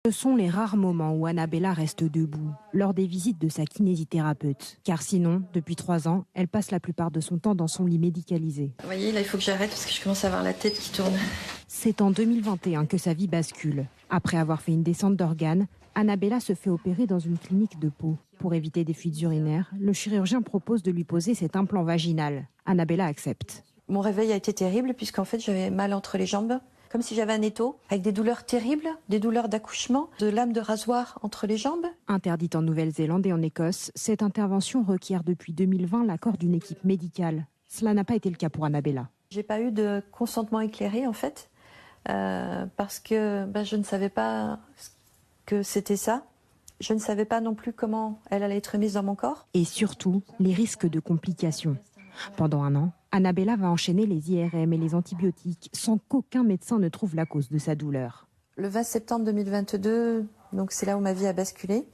Ce sont les rares moments où Annabella reste debout, lors des visites de sa kinésithérapeute. Car sinon, depuis 3 ans, elle passe la plupart de son temps dans son lit médicalisé. Vous voyez, là, il faut que j'arrête parce que je commence à avoir la tête qui tourne. C'est en 2021 que sa vie bascule. Après avoir fait une descente d'organes, Annabella se fait opérer dans une clinique de Pau. Pour éviter des fuites urinaires, le chirurgien propose de lui poser cet implant vaginal. Annabella accepte. Mon réveil a été terrible puisqu'en fait, j'avais mal entre les jambes, comme si j'avais un étau, avec des douleurs terribles, des douleurs d'accouchement, de lames de rasoir entre les jambes. Interdite en Nouvelle-Zélande et en Écosse, cette intervention requiert depuis 2020 l'accord d'une équipe médicale. Cela n'a pas été le cas pour Annabella. J'ai pas eu de consentement éclairé en fait, parce que je ne savais pas que c'était ça. Je ne savais pas non plus comment elle allait être mise dans mon corps. Et surtout, les risques de complications. Pendant 1 an, Annabella va enchaîner les IRM et les antibiotiques sans qu'aucun médecin ne trouve la cause de sa douleur. Le 20 septembre 2022, donc c'est là où ma vie a basculé.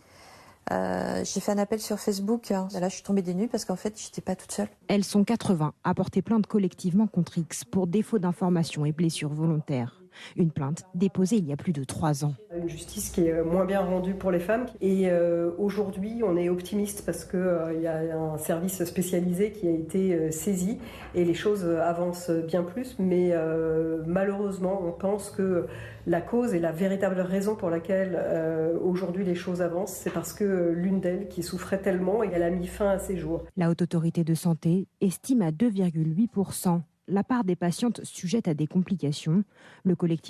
J'ai fait un appel sur Facebook. Là, je suis tombée des nues parce qu'en fait, j'étais pas toute seule. Elles sont 80 à porter plainte collectivement contre X pour défaut d'information et blessures volontaires. Une plainte déposée il y a plus de 3 ans. Une justice qui est moins bien rendue pour les femmes. Et aujourd'hui, on est optimiste parce qu'il y a un service spécialisé qui a été saisi et les choses avancent bien plus. Mais malheureusement, on pense que la cause et la véritable raison pour laquelle aujourd'hui les choses avancent, c'est parce que l'une d'elles qui souffrait tellement et elle a mis fin à ses jours. La Haute Autorité de Santé estime à 2,8% la part des patientes sujettes à des complications. Le collectif